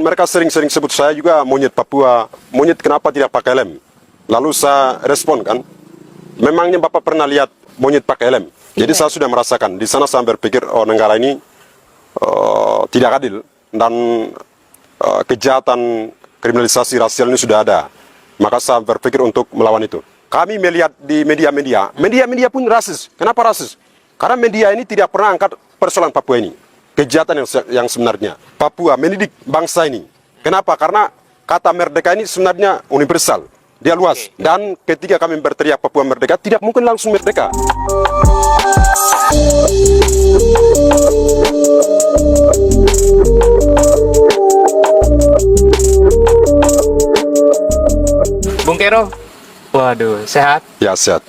mereka sering-sering sebut saya juga monyet Papua. Monyet kenapa tidak pakai lem? Lalu saya respon kan, memangnya Bapak pernah lihat monyet pakai lem? Jadi saya sudah merasakan. Di sana saya berpikir, oh negara ini tidak adil. Dan kejahatan kriminalisasi rasial ini sudah ada. Maka saya berpikir untuk melawan itu. Kami melihat di media-media pun rasis. Kenapa rasis? Karena media ini tidak pernah angkat persoalan Papua ini. Kejahatan yang sebenarnya. Papua mendidik bangsa ini. Kenapa? Karena kata merdeka ini sebenarnya universal. Dia luas. Dan ketika kami berteriak Papua merdeka, tidak mungkin langsung merdeka. Bung Kero, waduh, sehat? Ya, sehat.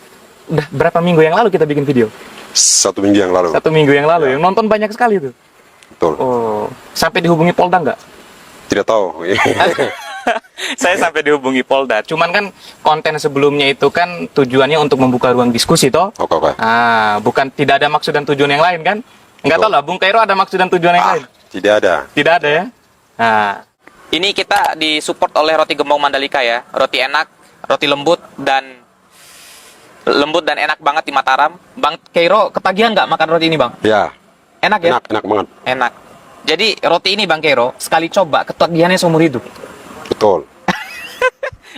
Udah berapa minggu yang lalu kita bikin video? 1 minggu yang lalu. 1 minggu yang lalu, yang nonton banyak sekali tuh. Betul. Oh, sampai dihubungi Polda nggak? Tidak tahu. Saya sampai dihubungi Polda. Cuman kan konten sebelumnya itu kan tujuannya untuk membuka ruang diskusi toh. Oke. Bukan, tidak ada maksud dan tujuan yang lain kan? Enggak tahu lah, Bung Kero ada maksud dan tujuan yang lain? Tidak ada. Tidak ada ya? Nah, ini kita disupport oleh roti gembong Mandalika ya. Roti enak, roti lembut dan enak banget di Mataram. Bang Kero ketagihan nggak makan roti ini, Bang? Ya. Enak ya? Enak banget. Enak. Jadi roti ini Bang Kero sekali coba ketagihannya seumur hidup. Betul.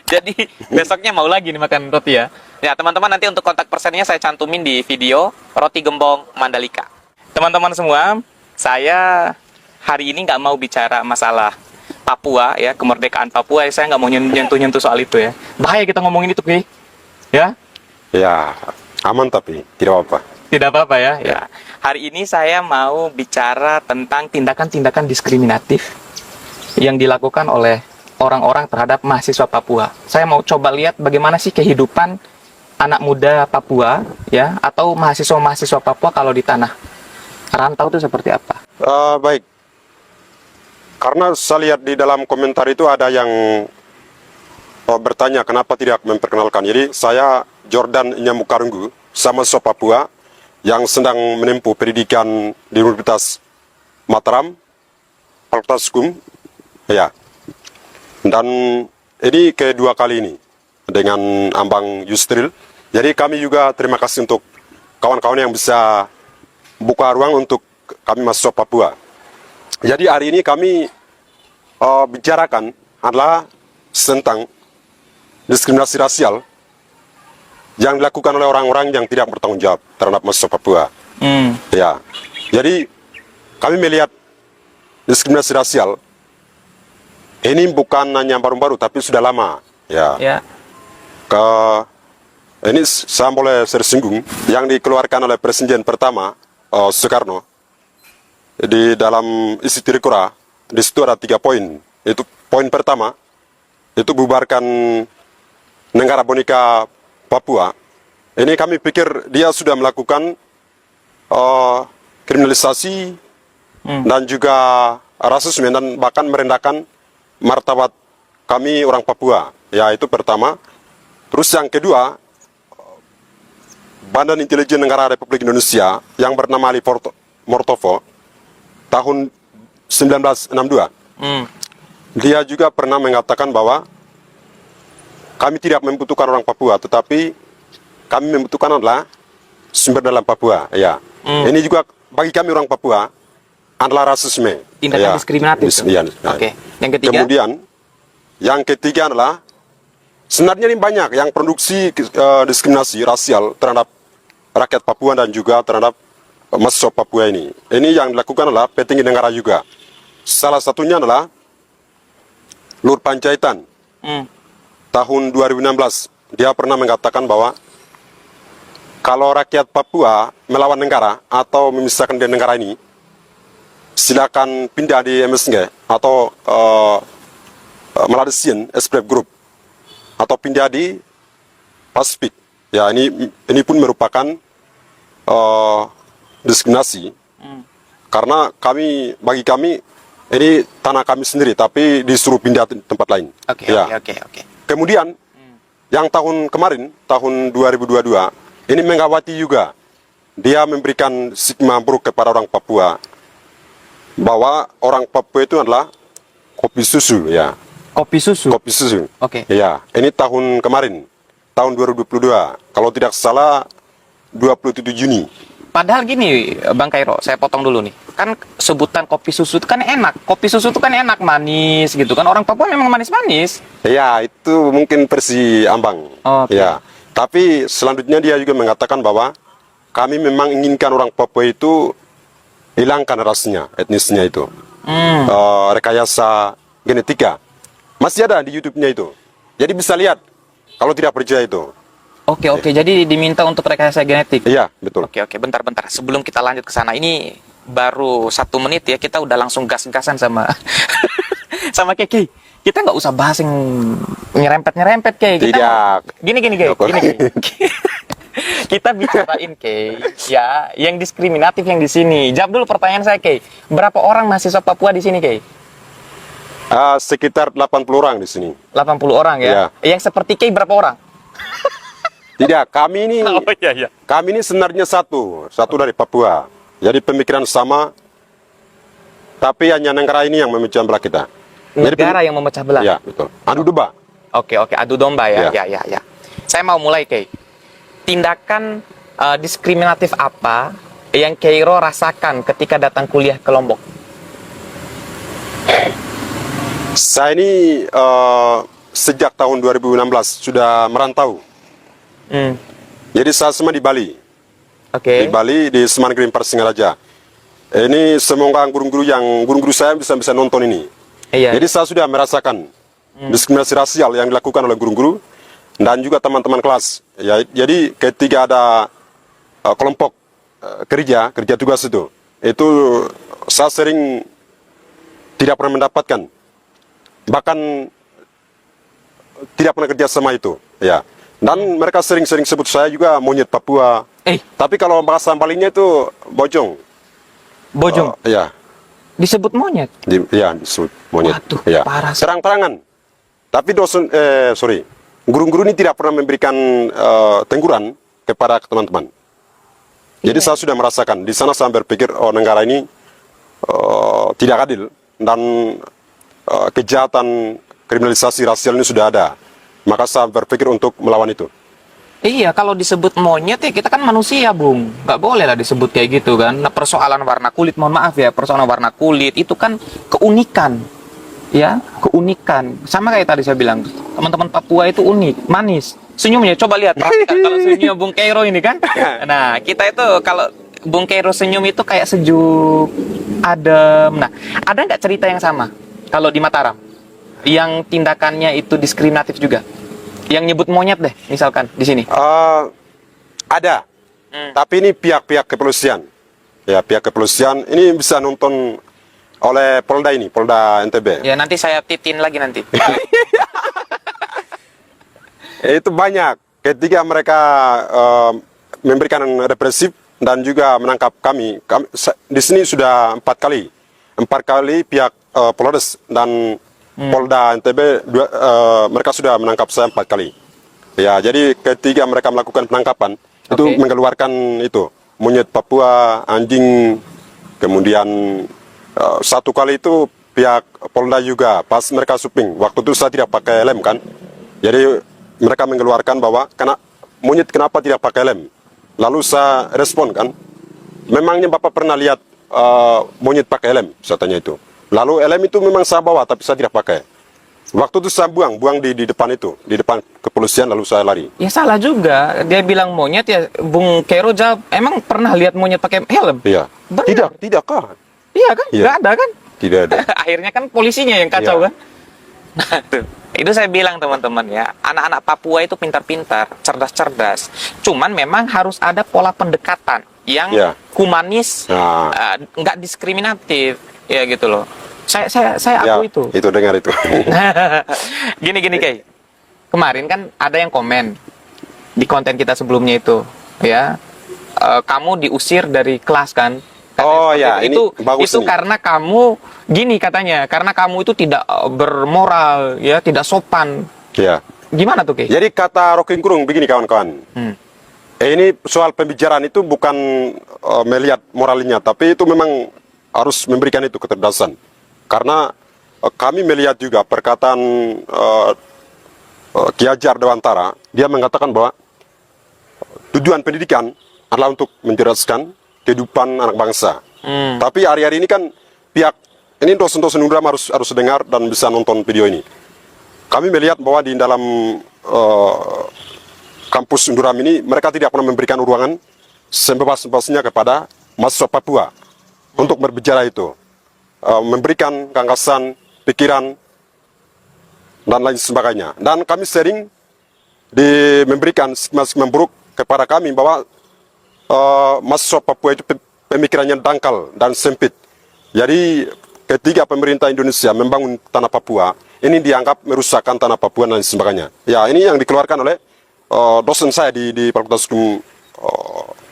Jadi besoknya mau lagi nih makan roti ya. Ya teman-teman, nanti untuk kontak personnya saya cantumin di video roti gembong Mandalika. Teman-teman semua, saya hari ini nggak mau bicara masalah Papua ya, kemerdekaan Papua. Saya nggak mau nyentuh-nyentuh soal itu ya. Bahaya kita ngomongin itu, Ki. Ya? Ya, aman tapi tidak apa-apa. Tidak apa-apa ya. Ya. Hari ini saya mau bicara tentang tindakan-tindakan diskriminatif yang dilakukan oleh orang-orang terhadap mahasiswa Papua. Saya mau coba lihat bagaimana sih kehidupan anak muda Papua ya, atau mahasiswa-mahasiswa Papua kalau di tanah rantau itu seperti apa. Baik. Karena saya lihat di dalam komentar itu ada yang bertanya kenapa tidak memperkenalkan. Jadi saya Jordan Nyamukarunggu, sama mahasiswa Papua yang sedang menempuh pendidikan di Universitas Mataram, Fakultas Hukum. Ya. Dan ini kedua kali ini dengan Ambang Yusril. Jadi kami juga terima kasih untuk kawan-kawan yang bisa buka ruang untuk kami mahasiswa Papua. Jadi hari ini kami bicarakan adalah tentang diskriminasi rasial yang dilakukan oleh orang-orang yang tidak bertanggung jawab terhadap mahasiswa Papua. Ya, jadi kami melihat diskriminasi rasial ini bukan hanya baru-baru, tapi sudah lama. Ya. Ini saya boleh tersinggung yang dikeluarkan oleh Presiden pertama Soekarno di dalam isi Tirikura. Di situ ada 3 poin. Itu poin pertama, itu bubarkan negara boneka Papua. Ini kami pikir dia sudah melakukan kriminalisasi dan juga rasisme dan bahkan merendahkan martabat kami orang Papua. Ya, itu pertama. Terus yang kedua, Badan Intelijen Negara Republik Indonesia yang bernama Ali Mortovo tahun 1962. Dia juga pernah mengatakan bahwa kami tidak membutuhkan orang Papua, tetapi kami membutuhkan adalah sumber dalam Papua. Ya. Ini juga bagi kami orang Papua adalah rasisme. Tindakan diskriminatif. Oke. Yang ketiga? Kemudian yang ketiga adalah sebenarnya ini banyak yang produksi diskriminasi rasial terhadap rakyat Papua dan juga terhadap mahasiswa Papua ini. Ini yang dilakukan adalah petinggi negara juga. Salah satunya adalah Luhut Panjaitan. Tahun 2016 dia pernah mengatakan bahwa kalau rakyat Papua melawan negara atau memisahkan dari negara ini, silakan pindah di MSG atau Meladesian Esprep Group atau pindah di Pasifik. Ya, ini pun merupakan diskriminasi karena bagi kami ini tanah kami sendiri tapi disuruh pindah di tempat lain. Oke. Kemudian yang tahun kemarin tahun 2022 ini Megawati juga dia memberikan stigma buruk kepada orang Papua bahwa orang Papua itu adalah kopi susu ya. Kopi susu. Kopi susu. Oke. Ya, ini tahun kemarin, tahun 2022. Kalau tidak salah 27 Juni. Padahal gini, Bang Kairo, saya potong dulu nih. Kan sebutan kopi susu itu kan enak. Kopi susu itu kan enak, manis gitu kan. Orang Papua memang manis-manis. Ya, itu mungkin versi Ambang. Oke. Ya. Tapi selanjutnya dia juga mengatakan bahwa kami memang inginkan orang Papua itu hilangkan rasnya, etnisnya itu. Rekayasa genetika. Masih ada di YouTube-nya itu. Jadi bisa lihat kalau tidak percaya itu. Oke. Jadi diminta untuk rekayasa genetik. Iya, betul. Oke, bentar. Sebelum kita lanjut ke sana, ini baru 1 menit ya, kita udah langsung gas-gasan sama sama Keke. Kita nggak usah bahas yang nyerempet-nyerempet, Keke. Tidak. Gini, Keke. Gini. Kita bicarain, Keke, ya, yang diskriminatif yang di sini. Jawab dulu pertanyaan saya, Keke. Berapa orang mahasiswa Papua di sini, Keke? Sekitar 80 orang di sini. 80 orang ya? Iya. Yang seperti Keke berapa orang? Tidak, kami ini Iya. kami ini sebenarnya satu dari Papua. Jadi pemikiran sama, tapi hanya negara ini yang memecah belah kita. Negara yang memecah belah? Ya, betul. Adu domba. Oke, adu domba ya. Ya. Ya. Saya mau mulai, Kei. Tindakan diskriminatif apa yang Keiro rasakan ketika datang kuliah ke Lombok? Saya ini sejak tahun 2016 sudah merantau. Jadi saya semua di Bali. Oke. Di Bali, di Seman Green Park Singaraja. Ini semoga guru-guru saya bisa nonton ini. Iya. Jadi saya sudah merasakan diskriminasi rasial yang dilakukan oleh guru-guru dan juga teman-teman kelas. Ya, jadi ketika ada kelompok kerja tugas itu saya sering tidak pernah mendapatkan, bahkan tidak pernah kerja sama itu. Ya. Dan mereka sering-sering sebut saya juga monyet Papua. Tapi kalau bahasa Balinya itu bojong. Bojong? Ya. Disebut monyet? Ya, disebut monyet. Waduh, ya. parah. Terang-terangan. Tapi guru-guru ini tidak pernah memberikan teguran kepada teman-teman. Jadi saya sudah merasakan. Di sana saya berpikir, negara ini tidak adil. Dan kejahatan kriminalisasi rasial ini sudah ada. Maka saya berpikir untuk melawan itu. Iya, kalau disebut monyet ya kita kan manusia, Bung. Nggak boleh lah disebut kayak gitu kan. Nah, persoalan warna kulit, mohon maaf ya, persoalan warna kulit itu kan keunikan. Ya, keunikan. Sama kayak tadi saya bilang, teman-teman Papua itu unik, manis. Senyumnya, coba lihat. Perhatikan kalau senyum Bung Keiro ini kan. Nah, kita itu kalau Bung Keiro senyum itu kayak sejuk, adem. Nah, ada nggak cerita yang sama kalau di Mataram? Yang tindakannya itu diskriminatif juga? Yang nyebut monyet deh, misalkan di sini. Ada, tapi ini pihak kepolisian. Ya, pihak kepolisian ini bisa nonton oleh Polda NTB. Ya, nanti saya titin lagi nanti. Itu banyak. Ketika mereka memberikan represif dan juga menangkap kami di sini sudah 4 kali. 4 kali pihak Polres dan Polda NTB mereka sudah menangkap saya 4 kali. Ya, jadi ketika mereka melakukan penangkapan itu mengeluarkan itu monyet Papua, anjing, kemudian 1 kali itu pihak Polda juga pas mereka syuting. Waktu itu saya tidak pakai lem kan. Jadi mereka mengeluarkan bahwa monyet kenapa tidak pakai lem. Lalu saya respon kan, memangnya Bapak pernah lihat monyet pakai lem? Saya tanya itu. Lalu lem itu memang saya bawa, tapi saya tidak pakai. Waktu itu saya buang di depan itu, di depan kepolisian, lalu saya lari. Ya salah juga, dia bilang monyet ya, Bung Keiro jawab, emang pernah lihat monyet pakai helm? Iya. Benar. Tidak kah? Iya kan, Iya. nggak ada kan? Tidak ada. Akhirnya kan polisinya yang kacau Iya. kan? Nah, tuh. Itu saya bilang teman-teman ya, anak-anak Papua itu pintar-pintar, cerdas-cerdas. Cuman memang harus ada pola pendekatan yang humanis, nggak diskriminatif, ya gitu loh. Saya aku itu. Itu dengar itu. Gini Kay. Kemarin kan ada yang komen di konten kita sebelumnya itu, ya. Kamu diusir dari kelas kan? Oh ya, itu bagus itu ini. karena kamu gini katanya, karena kamu itu tidak bermoral, ya, tidak sopan. Ya. Gimana tuh, Kay? Jadi kata Roking Kurung begini kawan-kawan. Ini soal pembicaraan itu bukan melihat moralnya, tapi itu memang harus memberikan itu kecerdasan. Karena kami melihat juga perkataan Ki Hajar Dewantara. Dia mengatakan bahwa tujuan pendidikan adalah untuk mencerdaskan kehidupan anak bangsa. Tapi hari-hari ini kan pihak ini dosen-dosen UNRAM harus dengar dan bisa nonton video ini. Kami melihat bahwa di dalam kampus UNRAM ini mereka tidak pernah memberikan ruangan sebebas-bebasnya kepada mahasiswa Papua untuk berbicara itu, memberikan gagasan, pikiran dan lain sebagainya. Dan kami sering memberikan stigma-stigma buruk kepada kami bahwa mahasiswa Papua itu pemikirannya dangkal dan sempit. Jadi ketika pemerintah Indonesia membangun tanah Papua, ini dianggap merusakkan tanah Papua dan sebagainya. Ya, ini yang dikeluarkan oleh dosen saya di Fakultas Hukum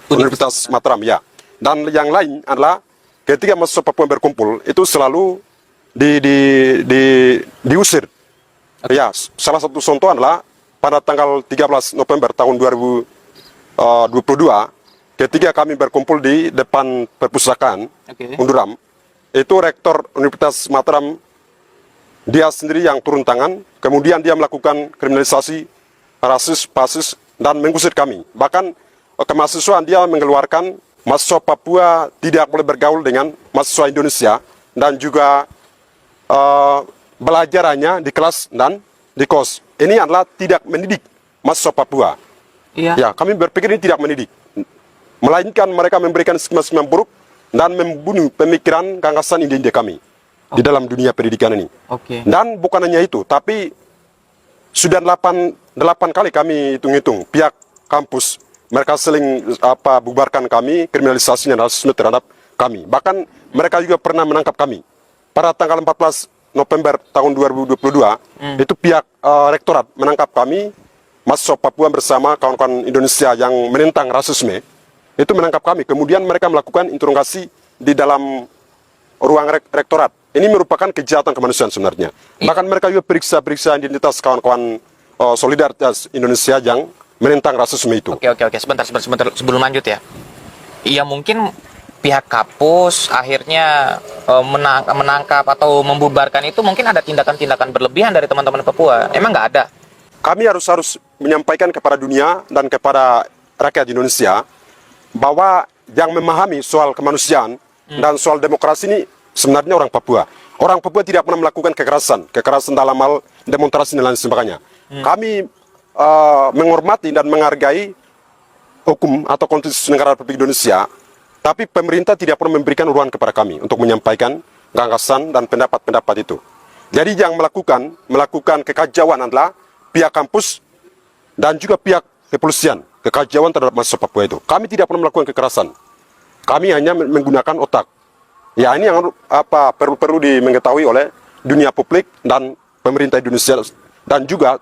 Universitas Mataram, ya. Dan yang lain adalah ketika mahasiswa Papua berkumpul, itu selalu diusir. Ya, salah satu contoh adalah pada tanggal 13 November tahun 2022, ketika kami berkumpul di depan perpustakaan UNRAM, itu rektor Universitas Mataram dia sendiri yang turun tangan, kemudian dia melakukan kriminalisasi rasis, fasis, dan mengusir kami. Bahkan kemahasiswaan dia mengeluarkan mahasiswa Papua tidak boleh bergaul dengan mahasiswa Indonesia dan juga belajarannya di kelas dan di kos. Ini adalah tidak mendidik mahasiswa Papua. Iya. Ya, kami berpikir ini tidak mendidik, melainkan mereka memberikan stigma-stigma buruk dan membunuh pemikiran gagasan ide-ide kami di dalam dunia pendidikan ini. Dan bukan hanya itu, tapi sudah 8 kali kami hitung-hitung pihak kampus mereka seling bubarkan kami, kriminalisasi dan rasisme terhadap kami. Bahkan mereka juga pernah menangkap kami pada tanggal 14 November tahun 2022. Itu pihak rektorat menangkap kami, mahasiswa Papua bersama kawan-kawan Indonesia yang menentang rasisme, itu menangkap kami. Kemudian mereka melakukan interogasi di dalam ruang rektorat. Ini merupakan kejahatan kemanusiaan sebenarnya. Bahkan mereka juga periksa identitas kawan-kawan Solidaritas Indonesia yang menentang rasisme itu. Oke. Sebentar. Sebelum lanjut ya. Iya, mungkin pihak kampus akhirnya menangkap atau membubarkan itu mungkin ada tindakan-tindakan berlebihan dari teman-teman Papua. Emang nggak ada? Kami harus menyampaikan kepada dunia dan kepada rakyat Indonesia bahwa yang memahami soal kemanusiaan dan soal demokrasi ini sebenarnya orang Papua. Orang Papua tidak pernah melakukan kekerasan dalam hal demonstrasi dan lain sebagainya. Kami menghormati dan menghargai hukum atau konstitusi negara Republik Indonesia, tapi pemerintah tidak pernah memberikan ruang kepada kami untuk menyampaikan gagasan dan pendapat-pendapat itu. Jadi yang melakukan kekacauan adalah pihak kampus dan juga pihak kepolisian, kekacauan terhadap mahasiswa Papua itu. Kami tidak pernah melakukan kekerasan. Kami hanya menggunakan otak. Ya, ini yang perlu mengetahui oleh dunia publik dan pemerintah Indonesia dan juga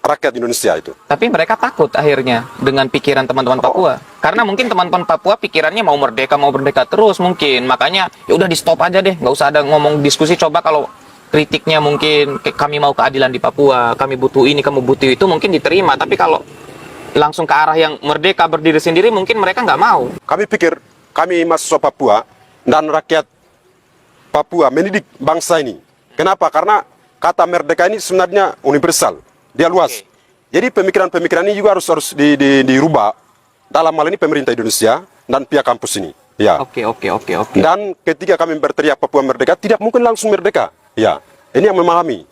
rakyat Indonesia itu. Tapi mereka takut akhirnya dengan pikiran teman-teman Papua. Karena mungkin teman-teman Papua pikirannya mau merdeka terus mungkin. Makanya ya udah di stop aja deh, nggak usah ada ngomong diskusi. Coba kalau kritiknya mungkin kami mau keadilan di Papua, kami butuh ini, kamu butuh itu, mungkin diterima. Tapi kalau langsung ke arah yang merdeka berdiri sendiri, mungkin mereka nggak mau. Kami pikir kami mahasiswa Papua dan rakyat Papua mendidik bangsa ini. Kenapa? Karena kata merdeka ini sebenarnya universal, dia luas. Jadi pemikiran-pemikiran ini juga harus dirubah dalam hal ini pemerintah Indonesia dan pihak kampus ini. Ya. Oke. Dan ketika kami berteriak Papua merdeka, tidak mungkin langsung merdeka. Ya, ini yang memahami.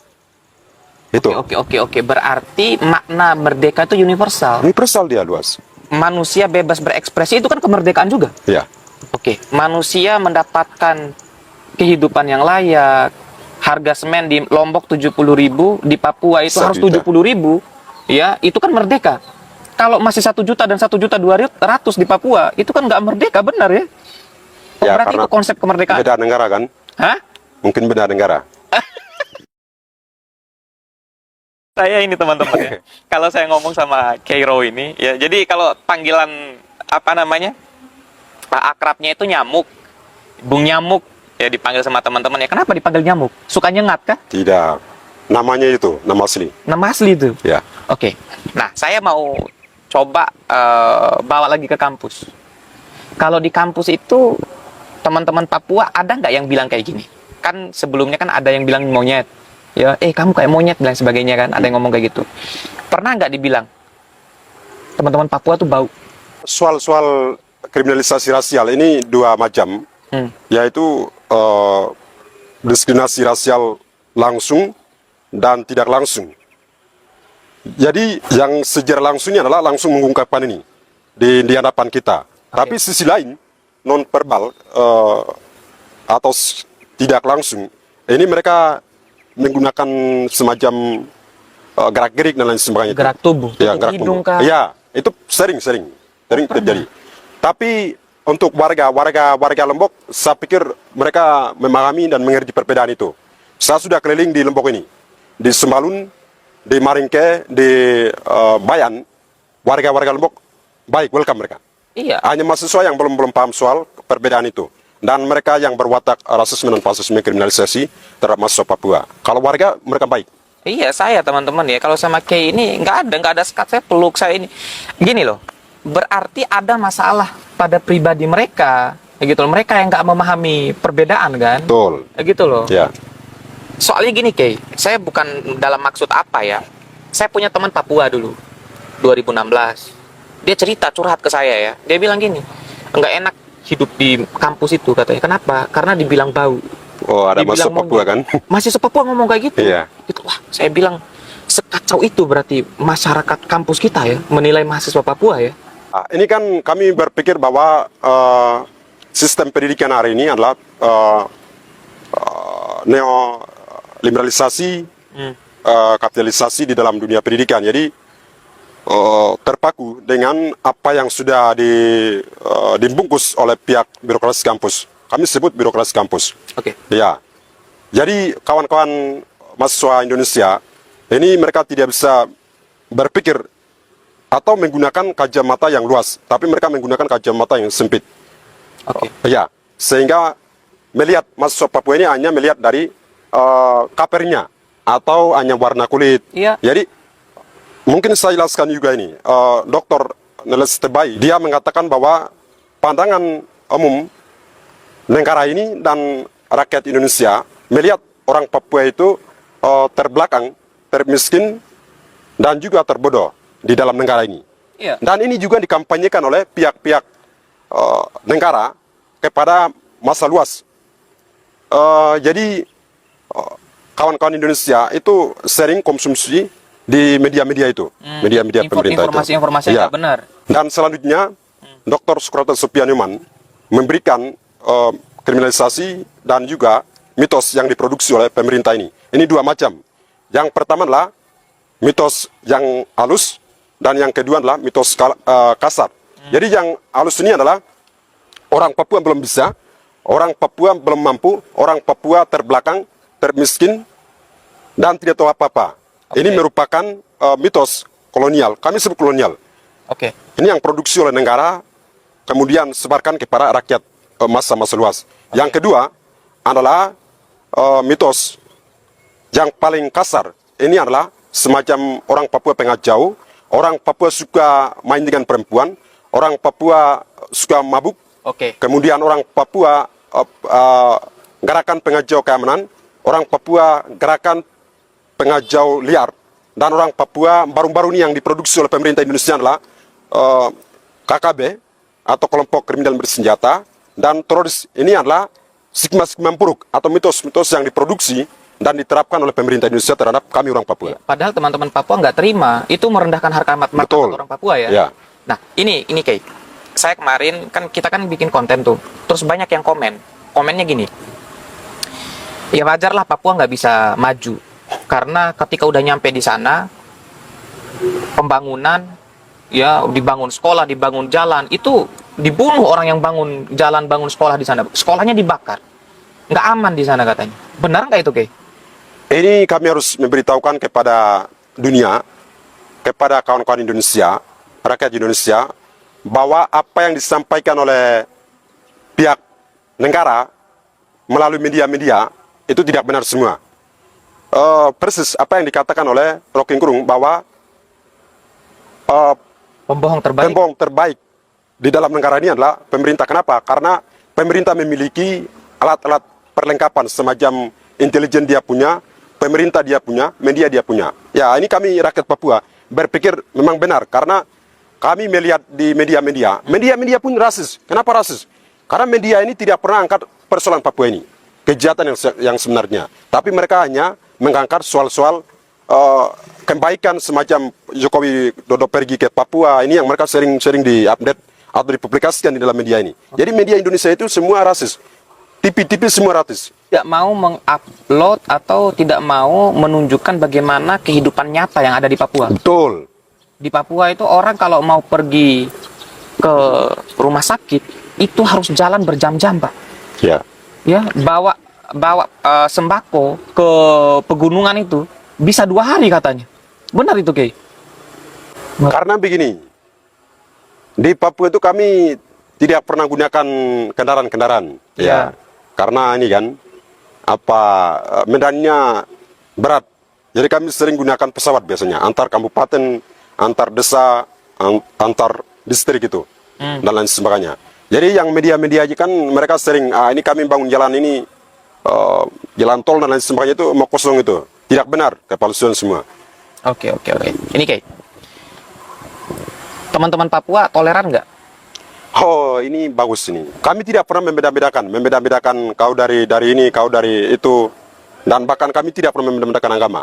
Itu. Oke. Berarti makna merdeka itu universal. Universal, dia luas. Manusia bebas berekspresi itu kan kemerdekaan juga. Ya. Oke. Manusia mendapatkan kehidupan yang layak. Harga semen di Lombok 70.000, di Papua itu harus 70.000. Ya, itu kan merdeka. Kalau masih 1 juta dan 1.200.000 di Papua, itu kan nggak merdeka, benar ya? Ya, berarti itu konsep kemerdekaan. Beda negara kan? Hah? Mungkin beda negara. Saya ini teman-teman ya. Kalau saya ngomong sama Keiro ini, ya jadi kalau panggilan apa namanya? Akrabnya itu nyamuk. Bung Nyamuk ya dipanggil sama teman-teman ya. Kenapa dipanggil nyamuk? Suka nyengat kah? Tidak. Namanya itu, nama asli. Nama asli itu? Ya. Oke. Nah, saya mau coba bawa lagi ke kampus. Kalau di kampus itu teman-teman Papua ada nggak yang bilang kayak gini? kan sebelumnya kan ada yang bilang monyet, ya, kamu kayak monyet dan sebagainya kan, ada yang ngomong kayak gitu. Pernah nggak dibilang teman-teman Papua tuh bau? Soal kriminalisasi rasial ini dua macam, yaitu diskriminasi rasial langsung dan tidak langsung. Jadi yang sejarah langsungnya adalah langsung mengungkapkan ini di hadapan kita. Tapi sisi lain non verbal atau tidak langsung, ini mereka menggunakan semacam gerak-gerik dan lain sebagainya. Gerak tubuh, Ya, tutup gerak hidung tubuh. kah? Ya, itu sering terjadi. Tapi untuk warga Lombok, saya pikir mereka memahami dan mengerti perbedaan itu. Saya sudah keliling di Lombok ini, di Sembalun, di Maringke, di Bayan, warga Lombok baik, welcome mereka. Iya. Hanya mahasiswa yang belum paham soal perbedaan itu. Dan mereka yang berwatak rasisme dan fasisme kriminalisasi terhadap mahasiswa Papua. Kalau warga, mereka baik. Iya, saya teman-teman ya, kalau sama Kay ini nggak ada sekat, saya peluk saya ini. Gini loh, berarti ada masalah pada pribadi mereka, gitu loh. Mereka yang nggak memahami perbedaan kan? Betul. Gitu loh. Ya. Soalnya gini Kay, saya bukan dalam maksud apa ya. Saya punya teman Papua dulu, 2016. Dia cerita curhat ke saya ya. Dia bilang gini, nggak enak hidup di kampus itu katanya. Kenapa? Karena dibilang bau. Oh, ada Dibilang mahasiswa Papua kan? Mahasiswa Papua ngomong kayak gitu. Iya. Gitu. Wah, saya bilang sekacau itu berarti masyarakat kampus kita ya menilai mahasiswa Papua ya. Ini kan kami berpikir bahwa sistem pendidikan hari ini adalah neoliberalisasi, kapitalisasi di dalam dunia pendidikan. Jadi terpaku dengan apa yang sudah dibungkus oleh pihak birokrasi kampus. Kami sebut birokrasi kampus. Oke. Ya. Jadi kawan-kawan mahasiswa Indonesia ini mereka tidak bisa berpikir atau menggunakan kacamata yang luas, tapi mereka menggunakan kacamata yang sempit. Oke. Ya, sehingga melihat mahasiswa Papua ini hanya melihat dari kapernya atau hanya warna kulit. Iya. Jadi mungkin saya jelaskan juga ini, Dr. Neles Tebai, dia mengatakan bahwa pandangan umum negara ini dan rakyat Indonesia melihat orang Papua itu terbelakang, termiskin, dan juga terbodoh di dalam negara ini. Iya. Dan ini juga dikampanyekan oleh pihak-pihak negara kepada massa luas. Jadi kawan-kawan Indonesia itu sering konsumsi di media-media itu, media-media pemerintah itu. Informasi-informasi yang Ya. nggak benar. Dan selanjutnya, Dr. Sukrata Sopianuman memberikan kriminalisasi dan juga mitos yang diproduksi oleh pemerintah ini. Ini dua macam. Yang pertama adalah mitos yang halus, dan yang kedua adalah mitos kasar. Jadi yang halus ini adalah orang Papua belum bisa, orang Papua belum mampu, orang Papua terbelakang, termiskin, dan tidak tahu apa-apa. Ini merupakan mitos kolonial. Kami sebut kolonial. Oke. Ini yang produksi oleh negara, kemudian sebarkan kepada rakyat massa-massa luas. Yang kedua adalah mitos yang paling kasar. Ini adalah semacam orang Papua pengacau, orang Papua suka main dengan perempuan, orang Papua suka mabuk, kemudian orang Papua gerakan pengacau keamanan, orang Papua gerakan pengacau liar, dan orang Papua baru-baru ini yang diproduksi oleh pemerintah Indonesia adalah KKB atau kelompok kriminal bersenjata, dan teroris. Ini adalah stigma-stigma buruk atau mitos-mitos yang diproduksi dan diterapkan oleh pemerintah Indonesia terhadap kami orang Papua. Padahal teman-teman Papua nggak terima, itu merendahkan harkat martabat orang Papua ya. Ya. Nah, ini Kay. Saya kemarin kita kan bikin konten tuh, terus banyak yang komennya gini. Ya wajarlah Papua nggak bisa maju, karena ketika udah nyampe di sana, pembangunan, ya dibangun sekolah, dibangun jalan, itu dibunuh orang yang bangun jalan, bangun sekolah di sana. Sekolahnya dibakar, nggak aman di sana katanya. Benar nggak itu, Kay? Ini kami harus memberitahukan kepada dunia, kepada kawan-kawan Indonesia, rakyat Indonesia, bahwa apa yang disampaikan oleh pihak negara melalui media-media itu tidak benar semua. Persis apa yang dikatakan oleh Roking Gerung bahwa pembohong terbaik di dalam negara ini adalah pemerintah. Kenapa? Karena pemerintah memiliki alat-alat perlengkapan semacam intelijen dia punya, pemerintah dia punya, media dia punya. Ya, ini kami rakyat Papua berpikir memang benar karena kami melihat di media pun rasis. Kenapa rasis? Karena media ini tidak pernah angkat persoalan Papua ini, kejahatan yang sebenarnya. Tapi mereka hanya mengangkat soal-soal kebaikan semacam Jokowi Dodo pergi ke Papua. Ini yang mereka sering diupdate atau dipublikasikan di dalam media ini. Jadi media Indonesia itu semua rasis. TV semua rasis. Tidak mau mengupload atau tidak mau menunjukkan bagaimana kehidupan nyata yang ada di Papua. Betul. Di Papua itu orang kalau mau pergi ke rumah sakit itu harus jalan berjam-jam, Pak. Ya. Ya, bawa sembako ke pegunungan itu bisa 2 hari katanya. Benar itu, Kay? Karena begini, di Papua itu kami tidak pernah gunakan kendaraan-kendaraan. Ya. Karena ini kan medannya berat. Jadi kami sering gunakan pesawat biasanya antar kabupaten, antar desa, antar distrik itu dan lain sebagainya. Jadi yang media-media aja kan mereka sering ini kami bangun jalan ini jalan tol dan lain sebagainya itu mau kosong itu. Tidak benar, kepalsuan semua. Oke. Ini Kay. Teman-teman Papua toleran nggak? Oh, ini bagus ini. Kami tidak pernah membeda-bedakan kau dari ini, kau dari itu, dan bahkan kami tidak pernah membeda-bedakan agama.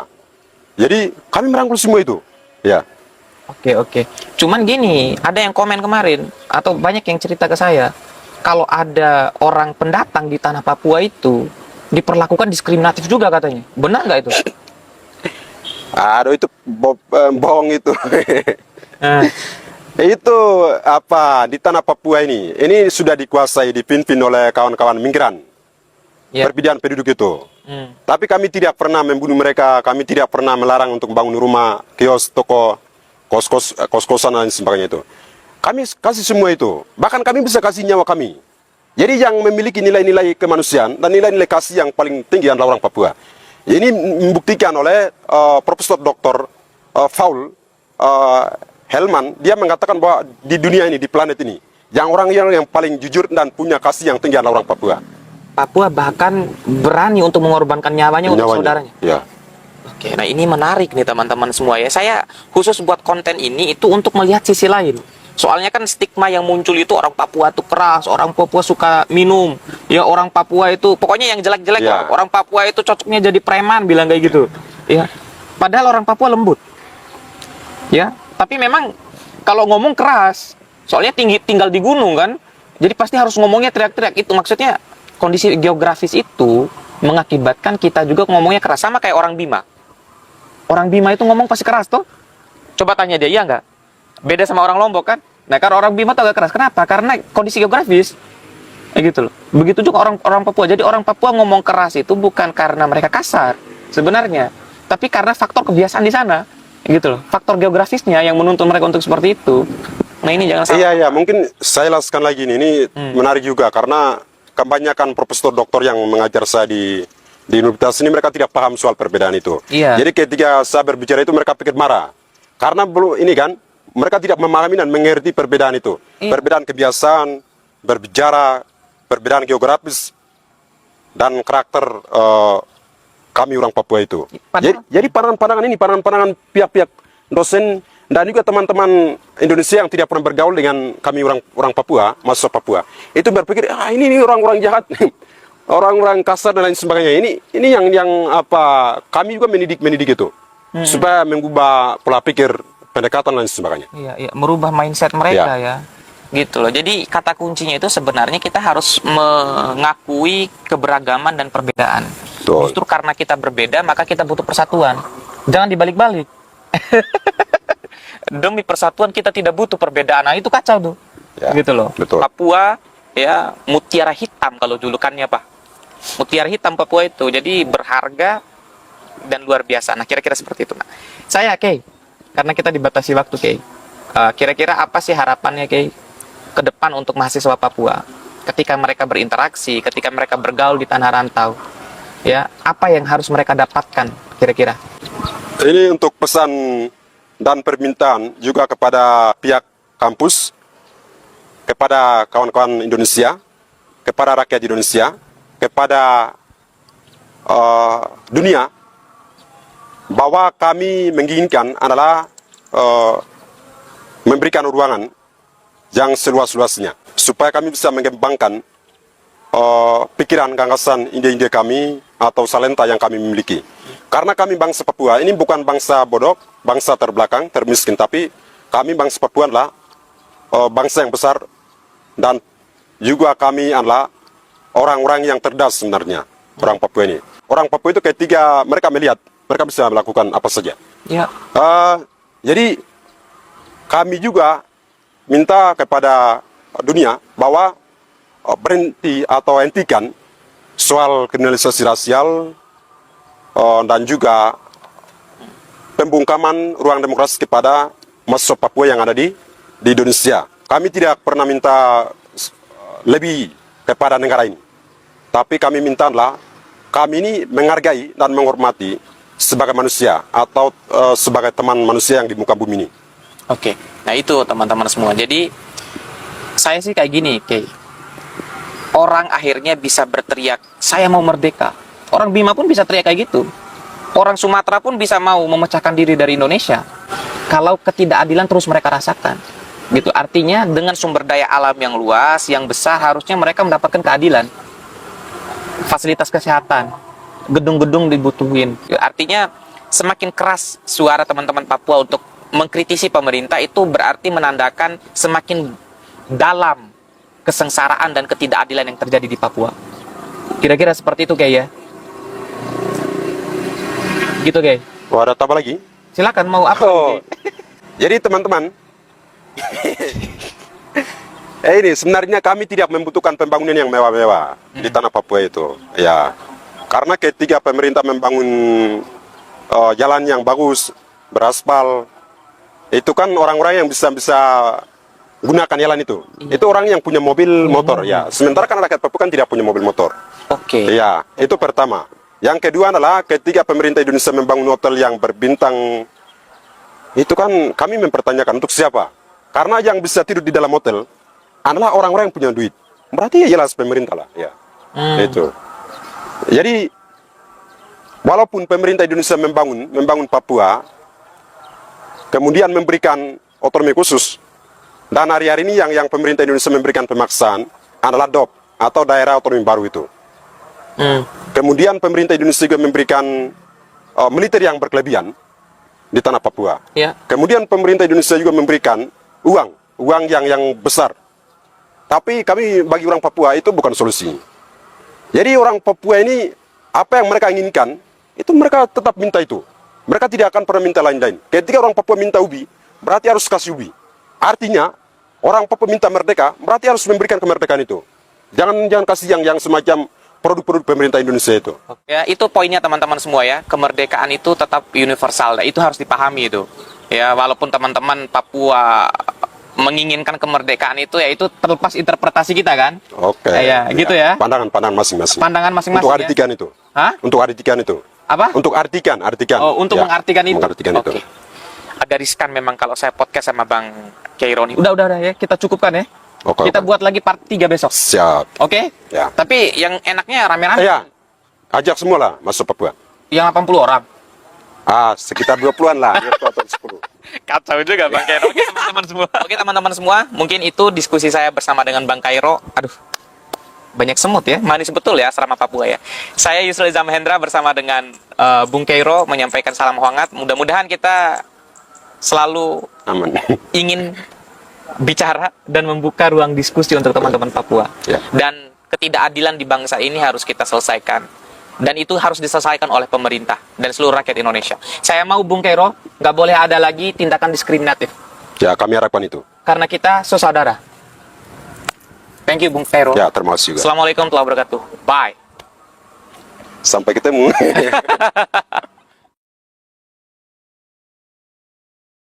Jadi kami merangkul semua itu. Ya. Oke. Cuman gini, ada yang komen kemarin atau banyak yang cerita ke saya, kalau ada orang pendatang di tanah Papua itu diperlakukan diskriminatif juga katanya. Benar nggak itu? Aduh, itu bohong itu. Itu di tanah Papua ini sudah dikuasai, dipimpin oleh kawan-kawan migran, perbedaan penduduk itu. Tapi kami tidak pernah membunuh mereka, kami tidak pernah melarang untuk bangun rumah, kios, toko, kos-kosan dan sebagainya itu. Kami kasih semua itu, bahkan kami bisa kasih nyawa kami. Jadi yang memiliki nilai-nilai kemanusiaan dan nilai-nilai kasih yang paling tinggi adalah orang Papua. Ini membuktikan oleh Profesor Dr. Faul Helman. Dia mengatakan bahwa di dunia ini, di planet ini, yang orang yang paling jujur dan punya kasih yang tinggi adalah orang Papua. Papua bahkan berani untuk mengorbankan nyawanya untuk saudaranya. Ya. Oke, nah ini menarik nih teman-teman semua ya. Saya khusus buat konten ini itu untuk melihat sisi lain. Soalnya kan stigma yang muncul itu orang Papua itu keras, orang Papua suka minum, ya orang Papua itu pokoknya yang jelek-jelek. Ya. Orang Papua itu cocoknya jadi preman, bilang kayak gitu. Ya, padahal orang Papua lembut. Ya, tapi memang kalau ngomong keras, soalnya tinggal di gunung kan, jadi pasti harus ngomongnya teriak-teriak. Itu maksudnya kondisi geografis itu mengakibatkan kita juga ngomongnya keras, sama kayak orang Bima. Orang Bima itu ngomong pasti keras tuh. Coba tanya dia, iya nggak? Beda sama orang Lombok kan? Nah, kalau orang Bima tuh agak keras. Kenapa? Karena kondisi geografis. Kayak gitu loh. Begitu juga orang Papua. Jadi orang Papua ngomong keras itu bukan karena mereka kasar sebenarnya, tapi karena faktor kebiasaan di sana. Gitu loh. Faktor geografisnya yang menuntun mereka untuk seperti itu. Nah, ini jangan salah. Iya, mungkin saya jelaskan lagi ini menarik juga karena kebanyakan profesor doktor yang mengajar saya di universitas ini mereka tidak paham soal perbedaan itu. Iya. Jadi ketika saya berbicara itu mereka pikir marah. Karena belum ini kan mereka tidak memahami dan mengerti perbedaan itu. Iya. Perbedaan kebiasaan, berbicara, perbedaan geografis dan karakter kami orang Papua itu. Jadi pandangan pihak-pihak dosen dan juga teman-teman Indonesia yang tidak pernah bergaul dengan kami orang Papua, mahasiswa Papua, itu berpikir ini orang-orang jahat. Orang-orang kasar dan lain sebagainya. Ini yang kami juga mendidik itu supaya mengubah pola pikir, pendekatan dan lain sebagainya. Iya, merubah mindset mereka ya. Gitu loh. Jadi kata kuncinya itu sebenarnya kita harus mengakui keberagaman dan perbedaan. Betul. Justru karena kita berbeda maka kita butuh persatuan. Jangan dibalik-balik. Demi persatuan kita tidak butuh perbedaan. Nah, itu kacau tuh. Ya, gitu loh. betul. Papua ya mutiara hitam kalau julukannya, Pak. Mutiara hitam Papua itu, jadi berharga dan luar biasa. Nah, kira-kira seperti itu. Nah, saya, Kay, karena kita dibatasi waktu, Kay, kira-kira apa sih harapannya, Kay, ke depan untuk mahasiswa Papua ketika mereka berinteraksi, ketika mereka bergaul di tanah rantau, ya, apa yang harus mereka dapatkan, kira-kira? Ini untuk pesan dan permintaan juga kepada pihak kampus, kepada kawan-kawan Indonesia, kepada rakyat Indonesia, kepada dunia bahwa kami menginginkan adalah memberikan ruangan yang seluas-luasnya supaya kami bisa mengembangkan pikiran gagasan ide-ide kami atau talenta yang kami miliki. Karena kami bangsa Papua ini bukan bangsa bodoh, bangsa terbelakang, termiskin, tapi kami bangsa Papua adalah bangsa yang besar dan juga kami adalah orang-orang yang cerdas sebenarnya, orang Papua ini. Orang Papua itu ketika mereka melihat, mereka bisa melakukan apa saja. Ya. Jadi kami juga minta kepada dunia bahwa berhenti atau hentikan soal kriminalisasi rasial dan juga pembungkaman ruang demokrasi kepada mahasiswa Papua yang ada di Indonesia. Kami tidak pernah minta lebih kepada negara ini, tapi kami mintalah kami ini menghargai dan menghormati sebagai manusia atau sebagai teman manusia yang di muka bumi ini. Oke, nah itu teman-teman semua. Jadi saya sih kayak gini, orang akhirnya bisa berteriak, saya mau merdeka. Orang Bima pun bisa teriak kayak gitu. Orang Sumatera pun bisa mau memecahkan diri dari Indonesia. Kalau ketidakadilan terus mereka rasakan. Gitu. Artinya dengan sumber daya alam yang luas, yang besar, harusnya mereka mendapatkan keadilan. Fasilitas kesehatan, gedung-gedung dibutuhin. Artinya semakin keras suara teman-teman Papua untuk mengkritisi pemerintah, itu berarti menandakan semakin dalam kesengsaraan dan ketidakadilan yang terjadi di Papua. Kira-kira seperti itu ya. Gitu Oh, ada apa lagi? Silakan mau apa? Jadi teman-teman, ini sebenarnya kami tidak membutuhkan pembangunan yang mewah-mewah di tanah Papua itu. Ya, karena ketika pemerintah membangun jalan yang bagus, beraspal, itu kan orang-orang yang bisa gunakan jalan itu. Itu orang yang punya mobil motor ya. Sementara kan rakyat Papua kan tidak punya mobil motor. Oke. Ya, itu pertama. Yang kedua adalah ketika pemerintah Indonesia membangun hotel yang berbintang, itu kan kami mempertanyakan untuk siapa? Karena yang bisa tidur di dalam hotel adalah orang-orang yang punya duit. Berarti ya jelas pemerintah lah. Ya. Itu. Jadi walaupun pemerintah Indonesia membangun Papua, kemudian memberikan otonomi khusus, dan hari-hari ini yang pemerintah Indonesia memberikan pemaksaan adalah DOP atau daerah otonomi baru itu. Kemudian pemerintah Indonesia juga memberikan militer yang berkelebihan di tanah Papua. Ya. Kemudian pemerintah Indonesia juga memberikan uang yang besar. Tapi kami bagi orang Papua itu bukan solusi. Jadi orang Papua ini apa yang mereka inginkan itu mereka tetap minta itu. Mereka tidak akan pernah minta lain-lain. Ketika orang Papua minta ubi, berarti harus kasih ubi. Artinya orang Papua minta merdeka, berarti harus memberikan kemerdekaan itu. Jangan kasih yang semacam produk-produk pemerintah Indonesia itu. Ya, itu poinnya teman-teman semua ya. Kemerdekaan itu tetap universal. Itu harus dipahami itu. Ya, walaupun teman-teman Papua menginginkan kemerdekaan itu, ya itu terlepas interpretasi kita kan. Oke. Ya, gitu ya. Pandangan masing-masing. Pandangan masing-masing. Untuk artikan itu. Hah? Untuk artikan itu. Apa? Untuk artikan. Oh, untuk ya, mengartikan itu. Mengartikan itu. Oke. Agak riskan memang kalau saya podcast sama Bang Kaironi. Udah ya, kita cukupkan ya. Oke, Kita buat lagi part 3 besok. Siap. Oke? Ya. Tapi yang enaknya rame-rame. Ya. Ajak semua lah masuk Papua. Yang 80 orang. Sekitar 20-an lah. 20 atau 10. Kacau juga Bang Kairo. Oke teman-teman semua. Oke teman-teman semua, mungkin itu diskusi saya bersama dengan Bang Kairo. Aduh, banyak semut ya. Manis betul ya asrama Papua ya. Saya Yusril Iza Mahendra bersama dengan Bung Kairo menyampaikan salam hangat. Mudah-mudahan kita selalu Aman. ingin bicara dan membuka ruang diskusi untuk teman-teman Papua. Ya. Dan ketidakadilan di bangsa ini harus kita selesaikan. Dan itu harus diselesaikan oleh pemerintah dan seluruh rakyat Indonesia. Saya mau Bung Kairo, nggak boleh ada lagi tindakan diskriminatif. Ya, kami harapkan itu. Karena kita saudara. Thank you Bung Kairo. Ya, terima kasih juga. Assalamualaikum warahmatullahi wabarakatuh. Bye. Sampai ketemu.